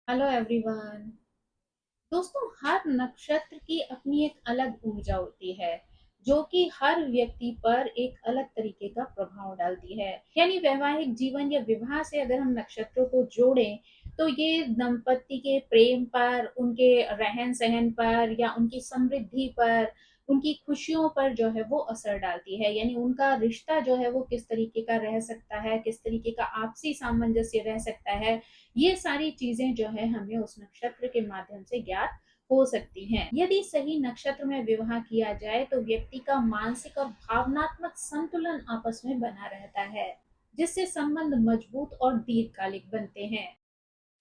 Hello everyone. दोस्तों, हर नक्षत्र की अपनी एक अलग ऊर्जा होती है जो कि हर व्यक्ति पर एक अलग तरीके का प्रभाव डालती है। यानी वैवाहिक जीवन या विवाह से अगर हम नक्षत्रों को जोड़ें तो ये दंपति के प्रेम पर, उनके रहन सहन पर या उनकी समृद्धि पर, उनकी खुशियों पर जो है वो असर डालती है। यानी उनका रिश्ता जो है वो किस तरीके का रह सकता है, किस तरीके का आपसी सामंजस्य रह सकता है, ये सारी चीजें जो है हमें उस नक्षत्र के माध्यम से ज्ञात हो सकती हैं। यदि सही नक्षत्र में विवाह किया जाए तो व्यक्ति का मानसिक और भावनात्मक संतुलन आपस में बना रहता है, जिससे संबंध मजबूत और दीर्घकालिक बनते हैं।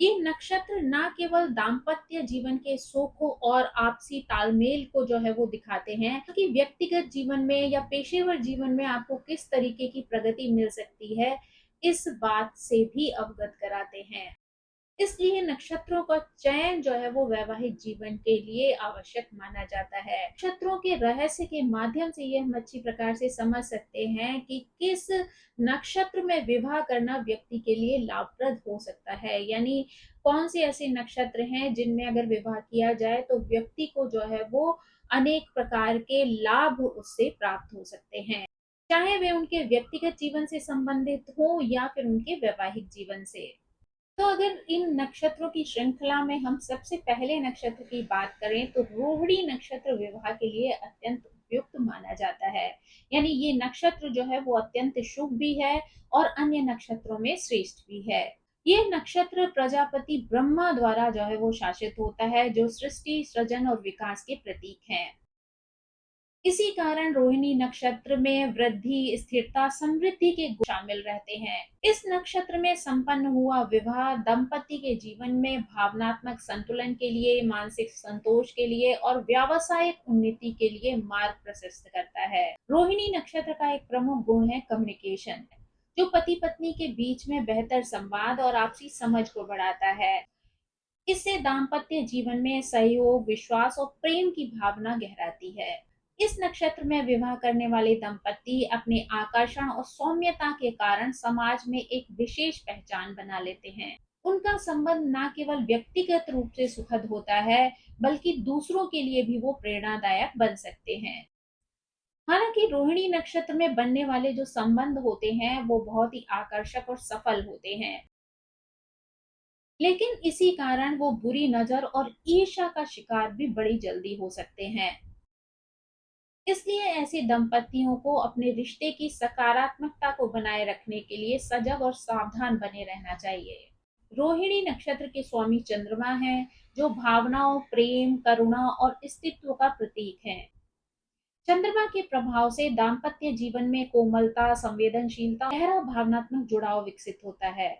ये नक्षत्र ना केवल दाम्पत्य जीवन के सुखों और आपसी तालमेल को जो है वो दिखाते हैं, कि व्यक्तिगत जीवन में या पेशेवर जीवन में आपको किस तरीके की प्रगति मिल सकती है, इस बात से भी अवगत कराते हैं। इसलिए नक्षत्रों का चयन जो है वो वैवाहिक जीवन के लिए आवश्यक माना जाता है। नक्षत्रों के रहस्य के माध्यम से ये हम अच्छी प्रकार से समझ सकते हैं कि किस नक्षत्र में विवाह करना व्यक्ति के लिए लाभप्रद हो सकता है। यानी कौन से ऐसे नक्षत्र हैं जिनमें अगर विवाह किया जाए तो व्यक्ति को जो है वो अनेक प्रकार के लाभ उससे प्राप्त हो सकते हैं, चाहे वे उनके व्यक्तिगत जीवन से संबंधित हो या फिर उनके वैवाहिक जीवन से। तो अगर इन नक्षत्रों की श्रृंखला में हम सबसे पहले नक्षत्र की बात करें तो रोहिणी नक्षत्र विवाह के लिए अत्यंत उपयुक्त माना जाता है। यानी ये नक्षत्र जो है वो अत्यंत शुभ भी है और अन्य नक्षत्रों में श्रेष्ठ भी है। ये नक्षत्र प्रजापति ब्रह्मा द्वारा जो है वो शासित होता है, जो सृष्टि, सृजन और विकास के प्रतीक हैं। इसी कारण रोहिणी नक्षत्र में वृद्धि, स्थिरता, समृद्धि के गुण शामिल रहते हैं। इस नक्षत्र में संपन्न हुआ विवाह दंपति के जीवन में भावनात्मक संतुलन के लिए, मानसिक संतोष के लिए और व्यावसायिक उन्नति के लिए मार्ग प्रशस्त करता है। रोहिणी नक्षत्र का एक प्रमुख गुण है कम्युनिकेशन, जो पति पत्नी के बीच में बेहतर संवाद और आपसी समझ को बढ़ाता है। इससे दाम्पत्य जीवन में सहयोग, विश्वास और प्रेम की भावना गहराती है। इस नक्षत्र में विवाह करने वाले दंपति अपने आकर्षण और सौम्यता के कारण समाज में एक विशेष पहचान बना लेते हैं। उनका संबंध न केवल व्यक्तिगत रूप से सुखद होता है, बल्कि दूसरों के लिए भी वो प्रेरणादायक बन सकते हैं। हालांकि रोहिणी नक्षत्र में बनने वाले जो संबंध होते हैं वो बहुत ही आकर्षक और सफल होते हैं, लेकिन इसी कारण वो बुरी नजर और ईर्ष्या का शिकार भी बड़ी जल्दी हो सकते हैं। इसलिए ऐसे दंपतियों को अपने रिश्ते की सकारात्मकता को बनाए रखने के लिए सजग और सावधान बने रहना चाहिए। रोहिणी नक्षत्र के स्वामी चंद्रमा हैं, जो भावनाओं, प्रेम, करुणा और अस्तित्व का प्रतीक हैं। चंद्रमा के प्रभाव से दाम्पत्य जीवन में कोमलता, संवेदनशीलता, गहरा भावनात्मक जुड़ाव विकसित होता है।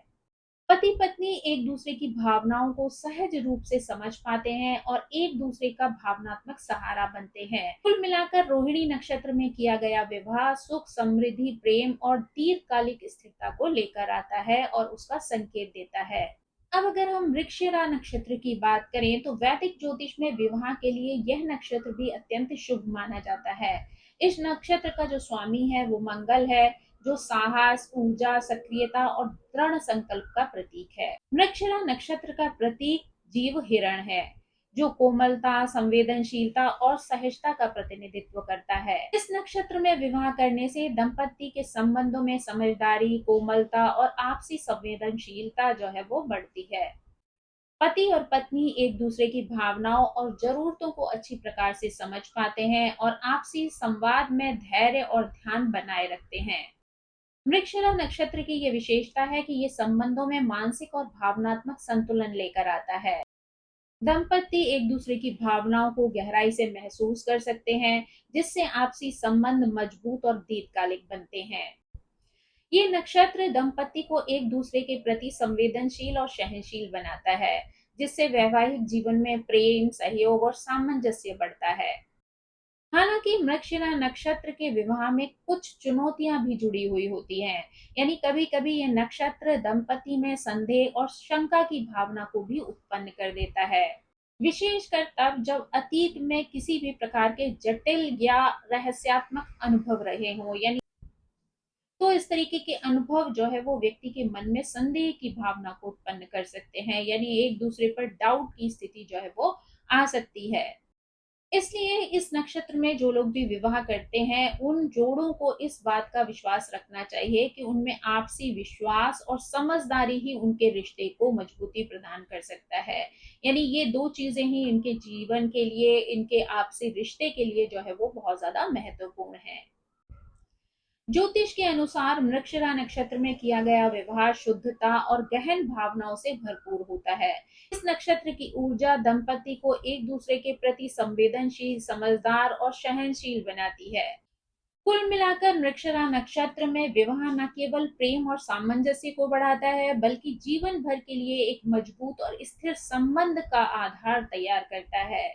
पति पत्नी एक दूसरे की भावनाओं को सहज रूप से समझ पाते हैं और एक दूसरे का भावनात्मक सहारा बनते हैं। कुल मिलाकर रोहिणी नक्षत्र में किया गया विवाह सुख, समृद्धि, प्रेम और दीर्घकालिक स्थिरता को लेकर आता है और उसका संकेत देता है। अब अगर हम मृगशिरा नक्षत्र की बात करें तो वैदिक ज्योतिष में विवाह के लिए यह नक्षत्र भी अत्यंत शुभ माना जाता है। इस नक्षत्र का जो स्वामी है वो मंगल है, जो साहस, ऊर्जा, सक्रियता और दृढ़ संकल्प का प्रतीक है। मृगशिरा नक्षत्र का प्रतीक जीव हिरण है, जो कोमलता, संवेदनशीलता और सहजता का प्रतिनिधित्व करता है। इस नक्षत्र में विवाह करने से दंपति के संबंधों में समझदारी, कोमलता और आपसी संवेदनशीलता जो है वो बढ़ती है। पति और पत्नी एक दूसरे की भावनाओं और जरूरतों को अच्छी प्रकार से समझ पाते हैं और आपसी संवाद में धैर्य और ध्यान बनाए रखते हैं। मृगशिरा नक्षत्र की ये विशेषता है कि ये संबंधों में मानसिक और भावनात्मक संतुलन लेकर आता है। दंपति एक दूसरे की भावनाओं को गहराई से महसूस कर सकते हैं, जिससे आपसी संबंध मजबूत और दीर्घकालिक बनते हैं। ये नक्षत्र दंपति को एक दूसरे के प्रति संवेदनशील और सहनशील बनाता है, जिससे वैवाहिक जीवन में प्रेम, सहयोग और सामंजस्य बढ़ता है। हालांकि मृगशिरा नक्षत्र के विवाह में कुछ चुनौतियां भी जुड़ी हुई होती हैं। यानी कभी कभी ये नक्षत्र दंपति में संदेह और शंका की भावना को भी उत्पन्न कर देता है, विशेषकर तब जब अतीत में किसी भी प्रकार के जटिल या रहस्यात्मक अनुभव रहे हों। यानी तो इस तरीके के अनुभव जो है वो व्यक्ति के मन में संदेह की भावना को उत्पन्न कर सकते हैं, यानी एक दूसरे पर डाउट की स्थिति जो है वो आ सकती है। इसलिए इस नक्षत्र में जो लोग भी विवाह करते हैं, उन जोड़ों को इस बात का विश्वास रखना चाहिए कि उनमें आपसी विश्वास और समझदारी ही उनके रिश्ते को मजबूती प्रदान कर सकता है। यानी ये 2 चीज़ें ही इनके जीवन के लिए, इनके आपसी रिश्ते के लिए जो है वो बहुत ज़्यादा महत्वपूर्ण है। ज्योतिष के अनुसार मृगशिरा नक्षत्र में किया गया विवाह शुद्धता और गहन भावनाओं से भरपूर होता है। इस नक्षत्र की ऊर्जा दंपति को एक दूसरे के प्रति संवेदनशील, समझदार और सहनशील बनाती है। कुल मिलाकर मृगशिरा नक्षत्र में विवाह न केवल प्रेम और सामंजस्य को बढ़ाता है, बल्कि जीवन भर के लिए एक मजबूत और स्थिर संबंध का आधार तैयार करता है।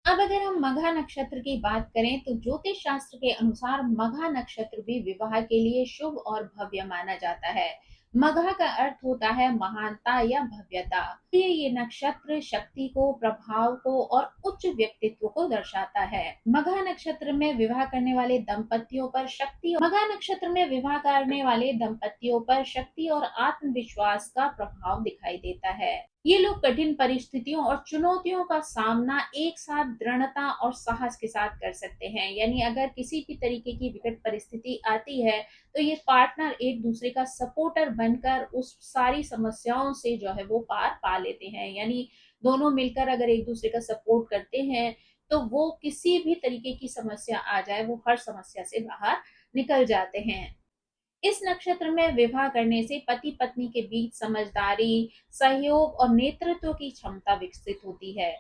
अब अगर हम मघा नक्षत्र की बात करें तो ज्योतिष शास्त्र के अनुसार मघा नक्षत्र भी विवाह के लिए शुभ और भव्य माना जाता है। मघा का अर्थ होता है महानता या भव्यता। ये नक्षत्र शक्ति को, प्रभाव को और उच्च व्यक्तित्व को दर्शाता है। मघा नक्षत्र में विवाह करने वाले दंपतियों पर शक्ति और आत्मविश्वास का प्रभाव दिखाई देता है। ये लोग कठिन परिस्थितियों और चुनौतियों का सामना एक साथ दृढ़ता और साहस के साथ कर सकते हैं। यानी अगर किसी भी तरीके की विकट परिस्थिति आती है तो ये पार्टनर एक दूसरे का सपोर्टर बनकर उस सारी समस्याओं से जो है वो पार पा लेते हैं। यानी दोनों मिलकर अगर एक दूसरे का सपोर्ट करते हैं तो वो किसी भी तरीके की समस्या आ जाए, वो हर समस्या से बाहर निकल जाते हैं। इस नक्षत्र में विवाह करने से पति पत्नी के बीच समझदारी, सहयोग और नेतृत्व की क्षमता विकसित होती है।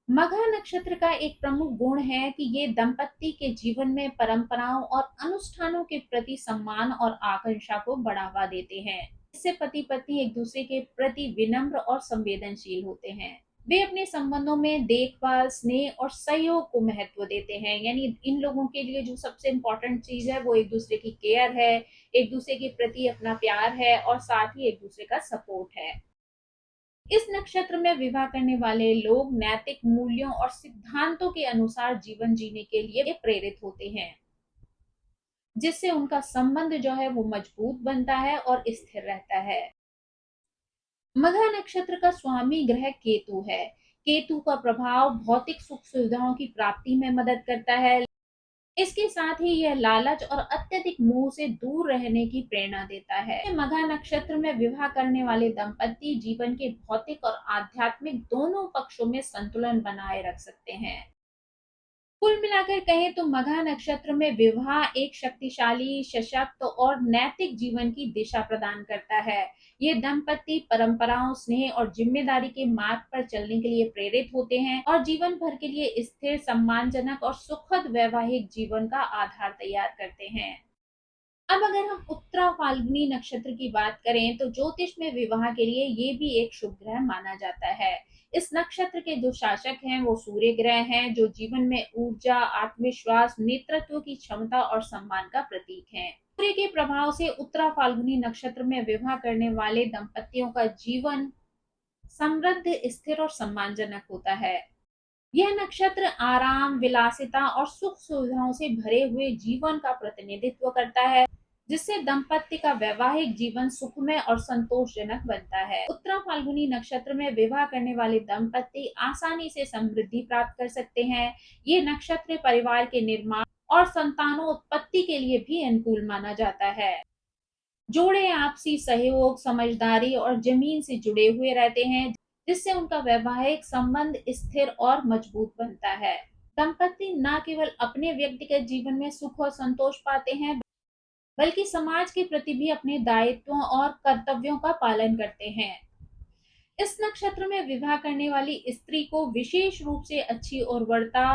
मघा नक्षत्र का एक प्रमुख गुण है कि ये दंपति के जीवन में परंपराओं और अनुष्ठानों के प्रति सम्मान और आकांक्षा को बढ़ावा देते हैं। इससे पति पत्नी एक दूसरे के प्रति विनम्र और संवेदनशील होते हैं। वे अपने संबंधों में देखभाल, स्नेह और सहयोग को महत्व देते हैं। यानी इन लोगों के लिए जो सबसे इम्पोर्टेंट चीज है वो एक दूसरे की केयर है, एक दूसरे के प्रति अपना प्यार है और साथ ही एक दूसरे का सपोर्ट है। इस नक्षत्र में विवाह करने वाले लोग नैतिक मूल्यों और सिद्धांतों के अनुसार जीवन जीने के लिए प्रेरित होते हैं, जिससे उनका संबंध जो है वो मजबूत बनता है और स्थिर रहता है। मघा नक्षत्र का स्वामी ग्रह केतु है। केतु का प्रभाव भौतिक सुख सुविधाओं की प्राप्ति में मदद करता है। इसके साथ ही यह लालच और अत्यधिक मोह से दूर रहने की प्रेरणा देता है। मघा नक्षत्र में विवाह करने वाले दंपति जीवन के भौतिक और आध्यात्मिक दोनों पक्षों में संतुलन बनाए रख सकते हैं। कुल मिलाकर कहें तो मघा नक्षत्र में विवाह एक शक्तिशाली, सशक्त और नैतिक जीवन की दिशा प्रदान करता है। ये दंपति परंपराओं, स्नेह और जिम्मेदारी के मार्ग पर चलने के लिए प्रेरित होते हैं और जीवन भर के लिए स्थिर, सम्मानजनक और सुखद वैवाहिक जीवन का आधार तैयार करते हैं। अब अगर हम उत्तरा फाल्गुनी नक्षत्र की बात करें तो ज्योतिष में विवाह के लिए ये भी एक शुभ ग्रह माना जाता है। इस नक्षत्र के जो शासक हैं वो सूर्य ग्रह हैं, जो जीवन में ऊर्जा, आत्मविश्वास, नेतृत्व की क्षमता और सम्मान का प्रतीक हैं। सूर्य के प्रभाव से उत्तरा फाल्गुनी नक्षत्र में विवाह करने वाले दंपतियों का जीवन समृद्ध, स्थिर और सम्मानजनक होता है। यह नक्षत्र आराम, विलासिता और सुख सुविधाओं से भरे हुए जीवन का प्रतिनिधित्व करता है, जिससे दंपति का वैवाहिक जीवन सुखमय और संतोषजनक बनता है। उत्तरा फाल्गुनी नक्षत्र में विवाह करने वाले दंपति आसानी से समृद्धि प्राप्त कर सकते हैं। ये नक्षत्र परिवार के निर्माण और संतानोत्पत्ति के लिए भी अनुकूल माना जाता है। जोड़े आपसी सहयोग, समझदारी और जमीन से जुड़े हुए रहते हैं, जिससे उनका वैवाहिक संबंध स्थिर और मजबूत बनता है। दंपति न केवल अपने व्यक्तिगत जीवन में सुख और संतोष पाते हैं, बल्कि समाज के प्रति भी अपने दायित्वों और कर्तव्यों का पालन करते हैं। इस नक्षत्र में विवाह करने वाली स्त्री को विशेष रूप से अच्छी उर्वरता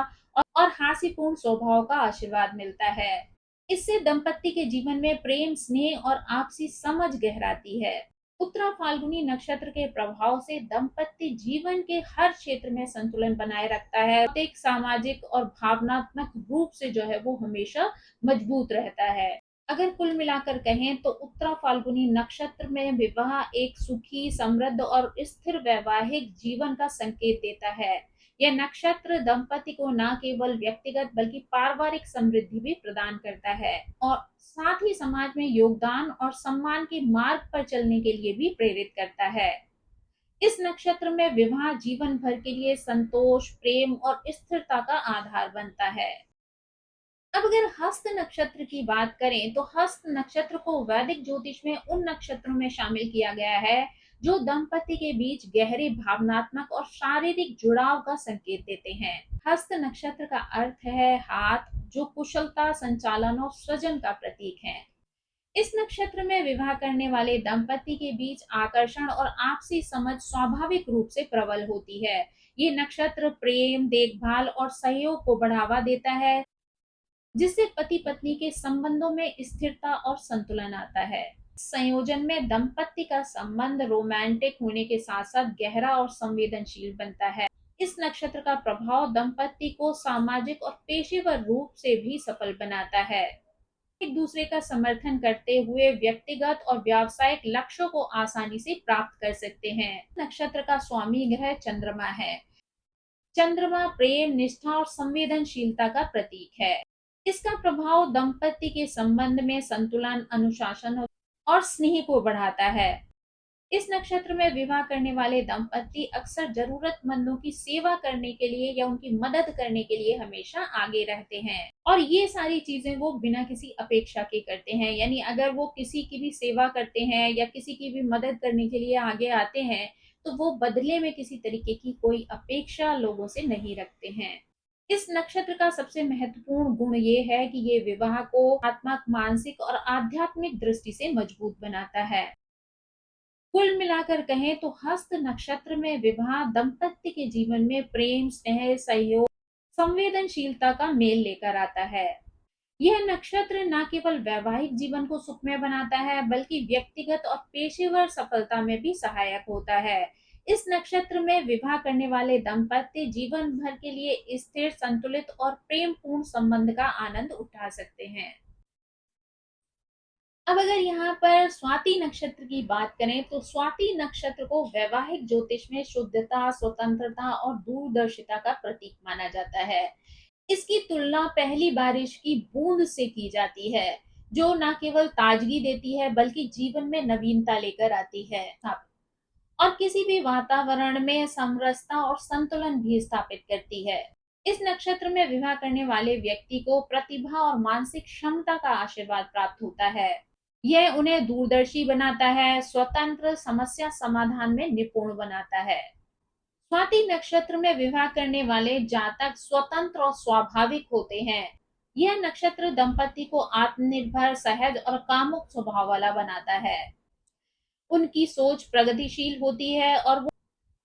और हास्यपूर्ण स्वभाव का आशीर्वाद मिलता है। इससे दंपति के जीवन में प्रेम, स्नेह और आपसी समझ गहराती है। उत्तरा फाल्गुनी नक्षत्र के प्रभाव से दंपति जीवन के हर क्षेत्र में संतुलन बनाए रखता है। एक सामाजिक और भावनात्मक रूप से जो है वो हमेशा मजबूत रहता है। अगर कुल मिलाकर कहें तो उत्तरा फाल्गुनी नक्षत्र में विवाह एक सुखी, समृद्ध और स्थिर वैवाहिक जीवन का संकेत देता है। यह नक्षत्र दंपति को न केवल व्यक्तिगत बल्कि पारिवारिक समृद्धि भी प्रदान करता है और साथ ही समाज में योगदान और सम्मान के मार्ग पर चलने के लिए भी प्रेरित करता है। इस नक्षत्र में विवाह जीवन भर के लिए संतोष, प्रेम और स्थिरता का आधार बनता है। अब अगर हस्त नक्षत्र की बात करें तो हस्त नक्षत्र को वैदिक ज्योतिष में उन नक्षत्रों में शामिल किया गया है जो दंपति के बीच गहरे भावनात्मक और शारीरिक जुड़ाव का संकेत देते हैं। हस्त नक्षत्र का अर्थ है हाथ, जो कुशलता, संचालन और सृजन का प्रतीक है। इस नक्षत्र में विवाह करने वाले दंपति के बीच आकर्षण और आपसी समझ स्वाभाविक रूप से प्रबल होती है। ये नक्षत्र प्रेम, देखभाल और सहयोग को बढ़ावा देता है, जिससे पति पत्नी के संबंधों में स्थिरता और संतुलन आता है। संयोजन में दंपति का संबंध रोमांटिक होने के साथ साथ गहरा और संवेदनशील बनता है। इस नक्षत्र का प्रभाव दंपति को सामाजिक और पेशेवर रूप से भी सफल बनाता है। एक दूसरे का समर्थन करते हुए व्यक्तिगत और व्यावसायिक लक्ष्यों को आसानी से प्राप्त कर सकते हैं। नक्षत्र का स्वामी ग्रह चंद्रमा है। चंद्रमा प्रेम, निष्ठा और संवेदनशीलता का प्रतीक है। इसका प्रभाव दंपति के संबंध में संतुलन, अनुशासन और स्नेह को बढ़ाता है। इस नक्षत्र में विवाह करने वाले दंपति अक्सर जरूरतमंदों की सेवा करने के लिए या उनकी मदद करने के लिए हमेशा आगे रहते हैं और ये सारी चीजें वो बिना किसी अपेक्षा के करते हैं। यानी अगर वो किसी की भी सेवा करते हैं या किसी की भी मदद करने के लिए आगे आते हैं तो वो बदले में किसी तरीके की कोई अपेक्षा लोगों से नहीं रखते हैं। इस नक्षत्र का सबसे महत्वपूर्ण गुण ये है कि ये विवाह को आत्मक, मानसिक और आध्यात्मिक दृष्टि से मजबूत बनाता है। कुल मिलाकर कहें तो हस्त नक्षत्र में विवाह दंपति के जीवन में प्रेम, स्नेह, सहयोग, संवेदनशीलता का मेल लेकर आता है। यह नक्षत्र न केवल वैवाहिक जीवन को सुखमय बनाता है बल्कि व्यक्तिगत और पेशेवर सफलता में भी सहायक होता है। इस नक्षत्र में विवाह करने वाले दंपति जीवन भर के लिए स्थिर, संतुलित और प्रेम पूर्ण संबंध का आनंद उठा सकते हैं। अब अगर यहाँ पर स्वाति नक्षत्र की बात करें तो स्वाति नक्षत्र को वैवाहिक ज्योतिष में शुद्धता, स्वतंत्रता और दूरदर्शिता का प्रतीक माना जाता है। इसकी तुलना पहली बारिश की बूंद से की जाती है, जो न केवल ताजगी देती है बल्कि जीवन में नवीनता लेकर आती है और किसी भी वातावरण में समरसता और संतुलन भी स्थापित करती है। इस नक्षत्र में विवाह करने वाले व्यक्ति को प्रतिभा और मानसिक क्षमता का आशीर्वाद प्राप्त होता है। यह उन्हें दूरदर्शी बनाता है, स्वतंत्र, समस्या समाधान में निपुण बनाता है। स्वाति नक्षत्र में विवाह करने वाले जातक स्वतंत्र और स्वाभाविक होते हैं। यह नक्षत्र दंपति को आत्मनिर्भर, सहज और कामुक स्वभाव वाला बनाता है। उनकी सोच प्रगतिशील होती है और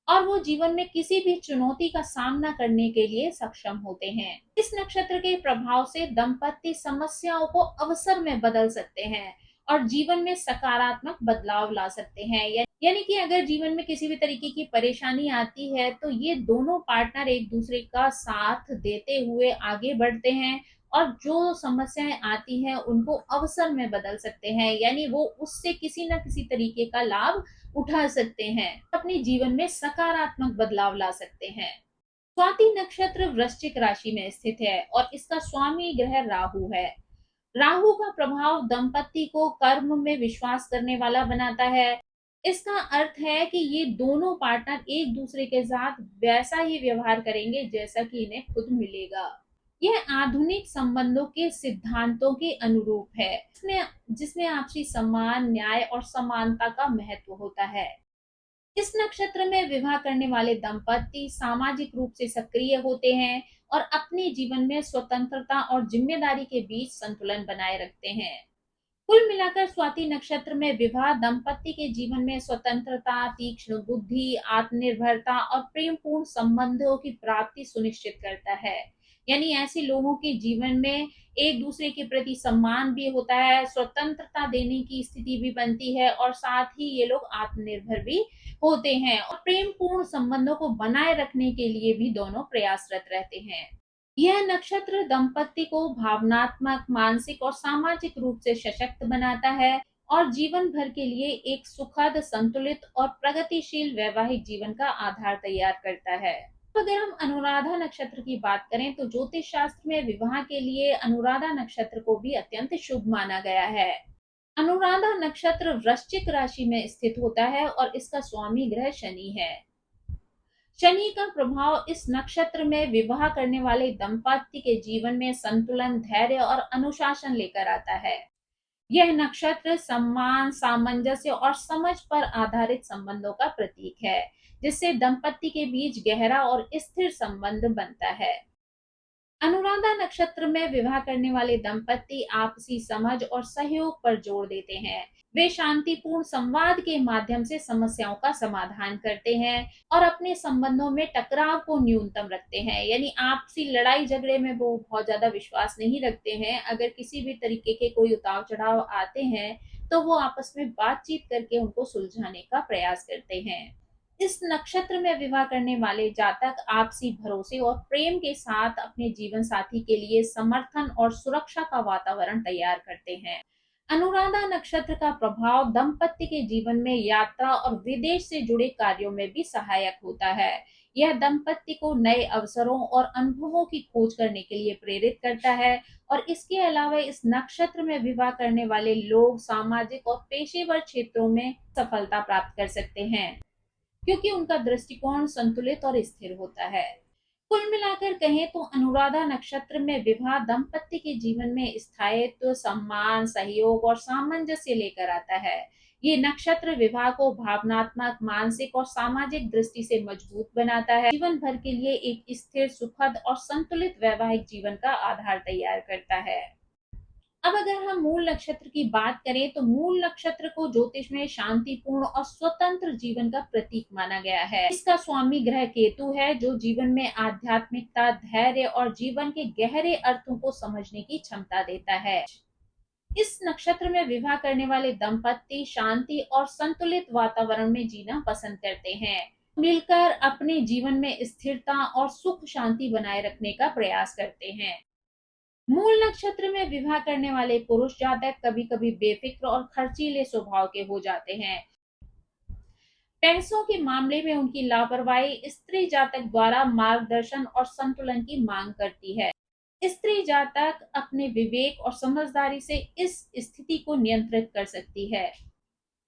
वो जीवन में किसी भी चुनौती का सामना करने के लिए सक्षम होते हैं। इस नक्षत्र के प्रभाव से दंपति समस्याओं को अवसर में बदल सकते हैं और जीवन में सकारात्मक बदलाव ला सकते हैं। यानी कि अगर जीवन में किसी भी तरीके की परेशानी आती है तो ये दोनों पार्टनर एक दूसरे का साथ देते हुए आगे बढ़ते हैं और जो समस्याएं आती हैं उनको अवसर में बदल सकते हैं। यानी वो उससे किसी न किसी तरीके का लाभ उठा सकते हैं, अपने जीवन में सकारात्मक बदलाव ला सकते हैं। स्वाति नक्षत्र वृश्चिक राशि में स्थित है और इसका स्वामी ग्रह राहु है। राहु का प्रभाव दंपति को कर्म में विश्वास करने वाला बनाता है। इसका अर्थ है कि ये दोनों पार्टनर एक दूसरे के साथ वैसा ही व्यवहार करेंगे जैसा कि इन्हें खुद मिलेगा। यह आधुनिक संबंधों के सिद्धांतों के अनुरूप है, जिसमें आपसी सम्मान, न्याय और समानता का महत्व होता है। इस नक्षत्र में विवाह करने वाले दंपति सामाजिक रूप से सक्रिय होते हैं और अपने जीवन में स्वतंत्रता और जिम्मेदारी के बीच संतुलन बनाए रखते हैं। कुल मिलाकर स्वाति नक्षत्र में विवाह दंपति के जीवन में स्वतंत्रता, तीक्ष्ण बुद्धि, आत्मनिर्भरता और प्रेमपूर्ण संबंधों की प्राप्ति सुनिश्चित करता है। यानी ऐसे लोगों के जीवन में एक दूसरे के प्रति सम्मान भी होता है, स्वतंत्रता देने की स्थिति भी बनती है और साथ ही ये लोग आत्मनिर्भर भी होते हैं और प्रेमपूर्ण संबंधों को बनाए रखने के लिए भी दोनों प्रयासरत रहते हैं। यह नक्षत्र दंपति को भावनात्मक, मानसिक और सामाजिक रूप से सशक्त बनाता है और जीवन भर के लिए एक सुखद, संतुलित और प्रगतिशील वैवाहिक जीवन का आधार तैयार करता है। अगर हम अनुराधा नक्षत्र की बात करें तो ज्योतिष शास्त्र में विवाह के लिए अनुराधा नक्षत्र को भी अत्यंत शुभ माना गया है। अनुराधा नक्षत्र वृश्चिक राशि में स्थित होता है और इसका स्वामी ग्रह शनि है। शनि का प्रभाव इस नक्षत्र में विवाह करने वाले दंपति के जीवन में संतुलन, धैर्य और अनुशासन लेकर आता है। यह नक्षत्र सम्मान, सामंजस्य और समझ पर आधारित संबंधों का प्रतीक है, जिससे दंपति के बीच गहरा और स्थिर संबंध बनता है। अनुराधा नक्षत्र में विवाह करने वाले दंपति आपसी समझ और सहयोग पर जोर देते हैं। वे शांतिपूर्ण संवाद के माध्यम से समस्याओं का समाधान करते हैं और अपने संबंधों में टकराव को न्यूनतम रखते हैं। यानी आपसी लड़ाई झगड़े में वो बहुत ज्यादा विश्वास नहीं रखते हैं। अगर किसी भी तरीके के कोई उतार चढ़ाव आते हैं तो वो आपस में बातचीत करके उनको सुलझाने का प्रयास करते हैं। इस नक्षत्र में विवाह करने वाले जातक आपसी भरोसे और प्रेम के साथ अपने जीवन साथी के लिए समर्थन और सुरक्षा का वातावरण तैयार करते हैं। अनुराधा नक्षत्र का प्रभाव दंपति के जीवन में यात्रा और विदेश से जुड़े कार्यों में भी सहायक होता है। यह दंपति को नए अवसरों और अनुभवों की खोज करने के लिए प्रेरित करता है और इसके अलावा इस नक्षत्र में विवाह करने वाले लोग सामाजिक और पेशेवर क्षेत्रों में सफलता प्राप्त कर सकते हैं, क्योंकि उनका दृष्टिकोण संतुलित और स्थिर होता है। कुल मिलाकर कहें तो अनुराधा नक्षत्र में विवाह दंपति के जीवन में स्थायित्व, सम्मान, सहयोग और सामंजस्य लेकर आता है। ये नक्षत्र विवाह को भावनात्मक, मानसिक और सामाजिक दृष्टि से मजबूत बनाता है, जीवन भर के लिए एक स्थिर, सुखद और संतुलित वैवाहिक जीवन का आधार तैयार करता है। अब अगर हम मूल नक्षत्र की बात करें तो मूल नक्षत्र को ज्योतिष में शांतिपूर्ण और स्वतंत्र जीवन का प्रतीक माना गया है। इसका स्वामी ग्रह केतु है, जो जीवन में आध्यात्मिकता, धैर्य और जीवन के गहरे अर्थों को समझने की क्षमता देता है। इस नक्षत्र में विवाह करने वाले दंपति शांति और संतुलित वातावरण में जीना पसंद करते हैं, मिलकर अपने जीवन में स्थिरता और सुख शांति बनाए रखने का प्रयास करते हैं। मूल नक्षत्र में विवाह करने वाले पुरुष जातक कभी कभी बेफिक्र और खर्चीले स्वभाव के हो जाते हैं। पैसों के मामले में उनकी लापरवाही स्त्री जातक द्वारा मार्गदर्शन और संतुलन की मांग करती है। स्त्री जातक अपने विवेक और समझदारी से इस स्थिति को नियंत्रित कर सकती है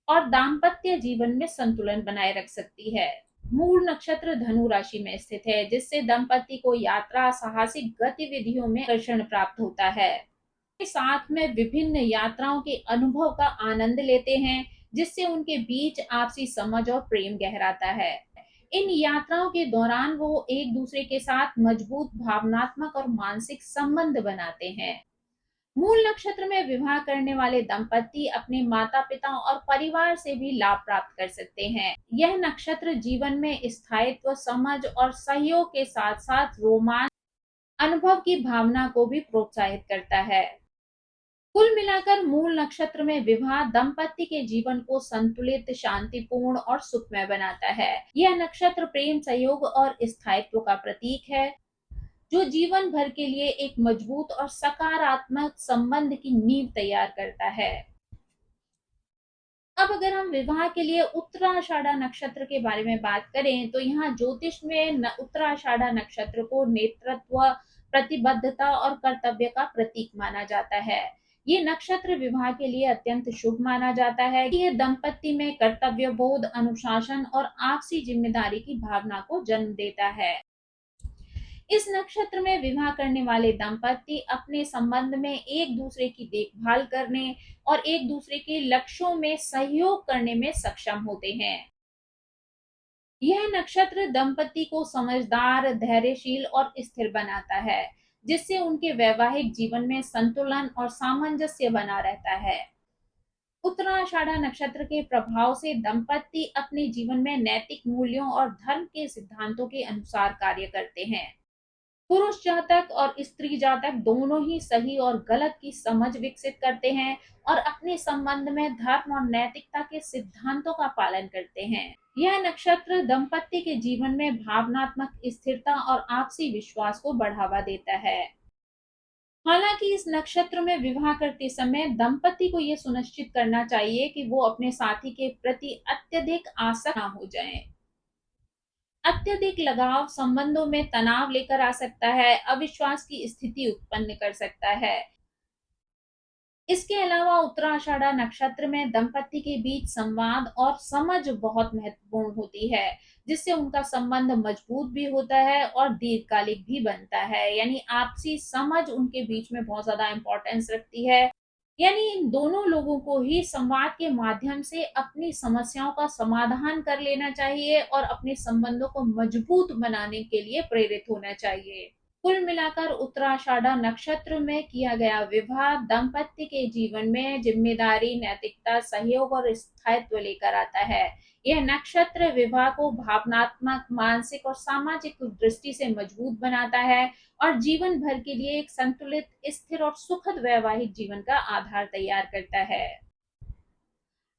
और दाम्पत्य जीवन में संतुलन बनाए रख सकती है। मूल नक्षत्र धनु राशि में स्थित है, जिससे दंपति को यात्रा, साहसिक गतिविधियों में आकर्षण प्राप्त होता है। साथ में विभिन्न यात्राओं के अनुभव का आनंद लेते हैं, जिससे उनके बीच आपसी समझ और प्रेम गहराता है। इन यात्राओं के दौरान वो एक दूसरे के साथ मजबूत भावनात्मक और मानसिक संबंध बनाते हैं। मूल नक्षत्र में विवाह करने वाले दंपति अपने माता पिता और परिवार से भी लाभ प्राप्त कर सकते हैं। यह नक्षत्र जीवन में स्थायित्व, समझ और सहयोग के साथ साथ रोमांच, अनुभव की भावना को भी प्रोत्साहित करता है। कुल मिलाकर मूल नक्षत्र में विवाह दंपति के जीवन को संतुलित, शांतिपूर्ण और सुखमय बनाता है। यह नक्षत्र प्रेम, सहयोग और स्थायित्व का प्रतीक है, जो जीवन भर के लिए एक मजबूत और सकारात्मक संबंध की नींव तैयार करता है। अब अगर हम विवाह के लिए उत्तराषाढ़ा नक्षत्र के बारे में बात करें तो यहाँ ज्योतिष में उत्तराषाढ़ा नक्षत्र को नेतृत्व, प्रतिबद्धता और कर्तव्य का प्रतीक माना जाता है। ये नक्षत्र विवाह के लिए अत्यंत शुभ माना जाता है। यह दंपति में कर्तव्य बोध, अनुशासन और आपसी जिम्मेदारी की भावना को जन्म देता है। इस नक्षत्र में विवाह करने वाले दंपति अपने संबंध में एक दूसरे की देखभाल करने और एक दूसरे के लक्ष्यों में सहयोग करने में सक्षम होते हैं। यह नक्षत्र दंपति को समझदार, धैर्यशील और स्थिर बनाता है, जिससे उनके वैवाहिक जीवन में संतुलन और सामंजस्य बना रहता है। उत्तराषाढ़ा नक्षत्र के प्रभाव से दंपति अपने जीवन में नैतिक मूल्यों और धर्म के सिद्धांतों के अनुसार कार्य करते हैं। पुरुष जातक और स्त्री जातक दोनों ही सही और गलत की समझ विकसित करते हैं और अपने संबंध में धर्म और नैतिकता के सिद्धांतों का पालन करते हैं। यह नक्षत्र दंपति के जीवन में भावनात्मक स्थिरता और आपसी विश्वास को बढ़ावा देता है। हालांकि इस नक्षत्र में विवाह करते समय दंपति को यह सुनिश्चित करना चाहिए कि वो अपने साथी के प्रति अत्यधिक आसक्त ना हो जाएं। अत्यधिक लगाव संबंधों में तनाव लेकर आ सकता है, अविश्वास की स्थिति उत्पन्न कर सकता है। इसके अलावा उत्तराषाढ़ा नक्षत्र में दंपति के बीच संवाद और समझ बहुत महत्वपूर्ण होती है, जिससे उनका संबंध मजबूत भी होता है और दीर्घकालिक भी बनता है। यानी आपसी समझ उनके बीच में बहुत ज्यादा इंपॉर्टेंस रखती है। यानी इन दोनों लोगों को ही संवाद के माध्यम से अपनी समस्याओं का समाधान कर लेना चाहिए और अपने संबंधों को मजबूत बनाने के लिए प्रेरित होना चाहिए। कुल मिलाकर उत्तराषाढ़ा नक्षत्र में किया गया विवाह दंपति के जीवन में जिम्मेदारी, नैतिकता, सहयोग और स्थायित्व लेकर आता है। यह नक्षत्र विवाह को भावनात्मक, मानसिक और सामाजिक दृष्टि से मजबूत बनाता है और जीवन भर के लिए एक संतुलित, स्थिर और सुखद वैवाहिक जीवन का आधार तैयार करता है।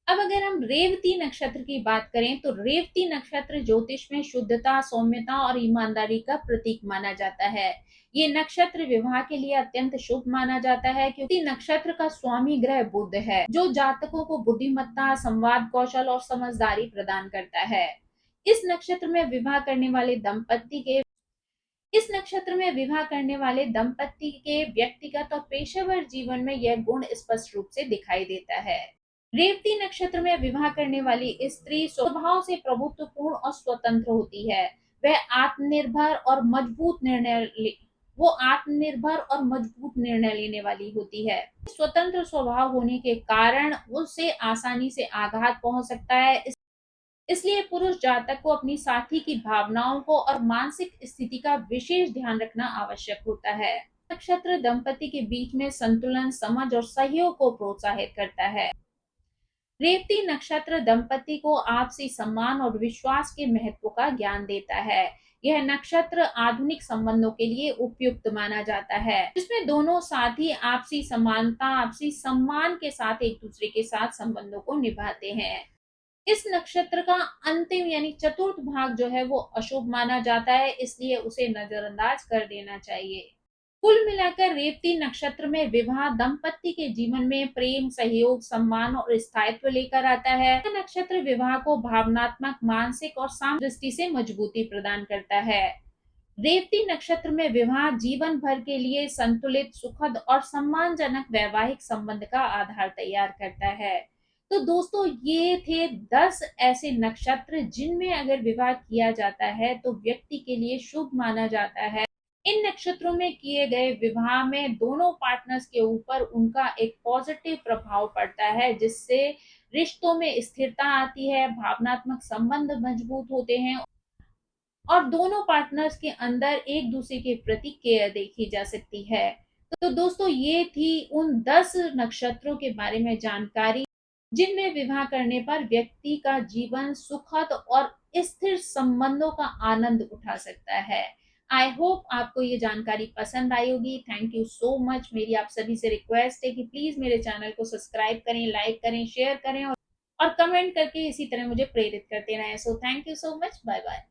अब अगर हम रेवती नक्षत्र की बात करें तो रेवती नक्षत्र ज्योतिष में शुद्धता, सौम्यता और ईमानदारी का प्रतीक माना जाता है। ये नक्षत्र विवाह के लिए अत्यंत शुभ माना जाता है क्योंकि नक्षत्र का स्वामी ग्रह बुध है, जो जातकों को बुद्धिमत्ता, संवाद कौशल और समझदारी प्रदान करता है। इस नक्षत्र में विवाह करने वाले दंपति के इस नक्षत्र में विवाह करने वाले दंपति के व्यक्तिगत और पेशेवर जीवन में यह गुण स्पष्ट रूप से दिखाई देता है। रेवती नक्षत्र में विवाह करने वाली स्त्री स्वभाव से प्रभुत्वपूर्ण और स्वतंत्र होती है। वह आत्मनिर्भर और मजबूत निर्णय ले, वो आत्मनिर्भर और मजबूत निर्णय लेने वाली होती है। स्वतंत्र स्वभाव होने के कारण उसे आसानी से आघात पहुंच सकता है। इसलिए पुरुष जातक को अपनी साथी की भावनाओं को और मानसिक स्थिति का विशेष ध्यान रखना आवश्यक होता है। नक्षत्र दंपति के बीच में संतुलन, समझ और सहयोग को प्रोत्साहित करता है। रेवती नक्षत्र दंपति को आपसी सम्मान और विश्वास के महत्व का ज्ञान देता है। यह नक्षत्र आधुनिक संबंधों के लिए उपयुक्त माना जाता है, जिसमें दोनों साथी आपसी समानता, आपसी सम्मान के साथ एक दूसरे के साथ संबंधों को निभाते हैं। इस नक्षत्र का अंतिम यानी चतुर्थ भाग जो है वो अशुभ माना जाता है, इसलिए उसे नजरअंदाज कर देना चाहिए। कुल मिलाकर रेवती नक्षत्र में विवाह दंपति के जीवन में प्रेम, सहयोग, सम्मान और स्थायित्व लेकर आता है। यह नक्षत्र विवाह को भावनात्मक, मानसिक और सामाजिक दृष्टि से मजबूती प्रदान करता है। रेवती नक्षत्र में विवाह जीवन भर के लिए संतुलित, सुखद और सम्मानजनक वैवाहिक संबंध का आधार तैयार करता है। तो दोस्तों, ये थे 10 ऐसे नक्षत्र जिनमें अगर विवाह किया जाता है तो व्यक्ति के लिए शुभ माना जाता है। इन नक्षत्रों में किए गए विवाह में दोनों पार्टनर्स के ऊपर उनका एक पॉजिटिव प्रभाव पड़ता है, जिससे रिश्तों में स्थिरता आती है, भावनात्मक संबंध मजबूत होते हैं और दोनों पार्टनर्स के अंदर एक दूसरे के प्रति केयर देखी जा सकती है। तो दोस्तों, ये थी उन 10 नक्षत्रों के बारे में जानकारी जिनमें विवाह करने पर व्यक्ति का जीवन सुखद और स्थिर संबंधों का आनंद उठा सकता है। आई होप आपको ये जानकारी पसंद आई होगी। Thank you so much. मेरी आप सभी से रिक्वेस्ट है कि प्लीज मेरे चैनल को सब्सक्राइब करें, लाइक करें, शेयर करें और कमेंट करके इसी तरह मुझे प्रेरित करते रहें। So thank you so much. Bye bye.